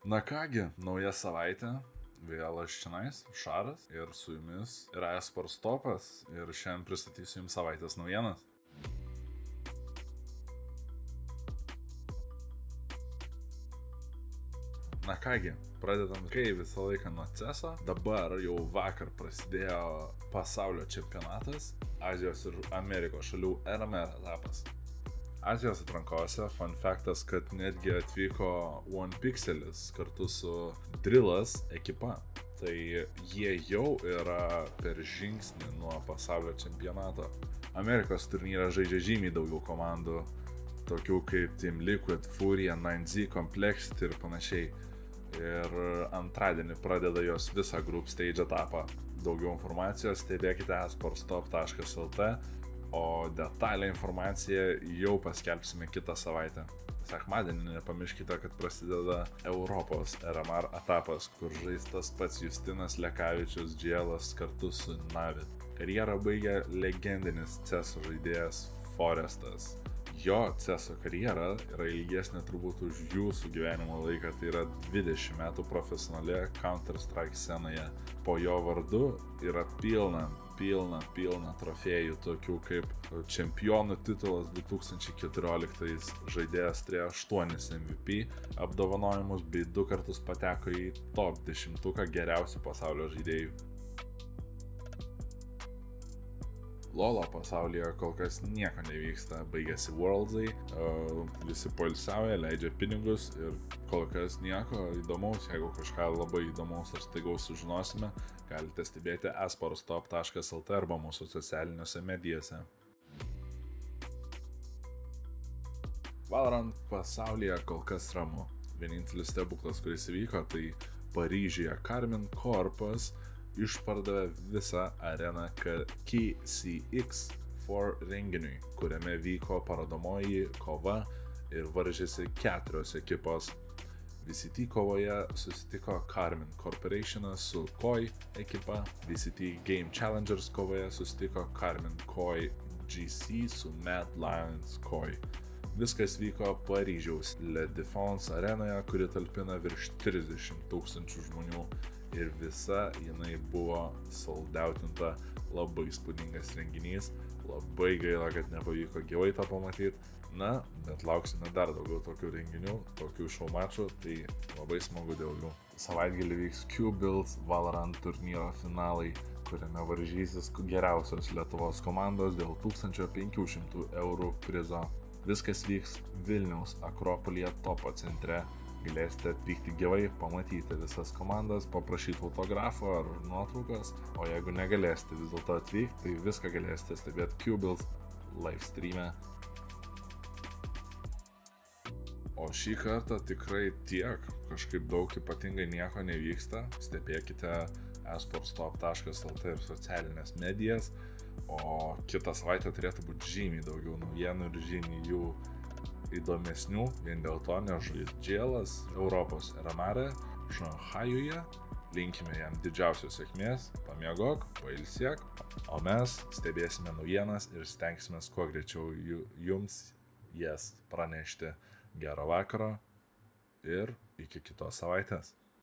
Na kągi, nauja savaitė, vėl aš čionais, Šaras, ir su jumis yra eSports Topas, ir šiandien pristatysiu jums savaitės naujienas. Na kągi, pradedam kaip visą laiką nuo CESo. Dabar jau vakar prasidėjo pasaulio čempionatas, Azijos ir Amerikos šalių RMR etapas. Azijos atrankose fun factas, kad netgi atvyko One Pixelis kartu su Drillas ekipa. Tai jie jau yra per žingsnį nuo pasaulio čempionato. Amerikos turnyrą žaidžia žymiai daugiau komandų, tokių kaip Team Liquid, Furia, 9Z, Complexity ir panašiai. Ir antradienį pradeda jos visą group stage etapą. Daugiau informacijos stebėkite esportstop.lt, o detalę informaciją jau paskelbsime kitą savaitę. Sekmadienį nepamirškite, kad prasideda Europos RMR etapas, kur žais tas pats Justinas Lekavičius GL'as kartu su Navi. Karjerą baigė legendinis CESo žaidėjas Forestas. Jo CESo karjera yra ilgesnė turbūt už jūsų gyvenimo laiką, tai yra 20 metų profesionalioje Counter-Strike scenoje. Po jo vardu yra pilna trofėjų, tokių kaip čempionų titulas 2014, žaidėjas turėjo 8 MVP apdovanojimus bei 2 kartus pateko į top 10 geriausių pasaulio žaidėjų. LoL'o pasaulyje kol kas nieko nevyksta, baigėsi Worldsai, visi poilsiauja, leidžia pinigus ir kol kas nieko įdomaus. Jeigu kažką labai įdomaus ar staigaus sužinosime, galite stebėti esportstop.lt arba mūsų socialiniuose medijose. Valorant pasaulyje kol kas ramu. Vienintelis stebuklas, kuris įvyko, tai Paryžiuje Karmine Corp'as išpardavė visą areną KCX4 renginiui, kuriame vyko parodomoji kova ir varžėsi 4 ekipos. VCT kovoje susitiko Karmine Corporationas su KOI ekipa, VCT Game Challengers kovoje susitiko Karmine KOI GC su Mad Lions KOI. Viskas vyko Paryžiaus La Défense arenoje, kuri talpina virš 30 000 žmonių. Ir visa jinai buvo soldoutinta, labai įspūdingas renginys, labai gaila, kad nepavyko gyvai tą pamatyti, na, bet lauksime dar daugiau tokių renginių, tokių show mačų, tai labai smagu dėl jų. Savaitgalį vyks Q-Build Valorant turnyro finalai, kuriame varžysis geriausios Lietuvos komandos dėl 1500 € prizo. Viskas vyks Vilniaus Akropolyje Topo centre. Galėsite atvykti gyvai, pamatyti visas komandas, paprašyti autografo ar nuotraukas, o jeigu negalėsite vis dėlto atvykti, tai viską galėsite stebėti Q-Build live streame. O šį kartą tikrai tiek, kažkaip daug ypatingai nieko nevyksta, stebėkite esportstop.lt ir socialinės medijas, o kitą savaitę turėtų būti žymiai daugiau naujienų ir žymiai jų įdomesnių, vien dėl to nežais GL'as Europos RMR Šanchajuje. Linkime jam didžiausios sėkmės, pamiegok, pailsėk, o mes stebėsime naujienas ir stengsime kuo greičiau jums jas pranešti. Gero vakaro ir iki kitos savaitės.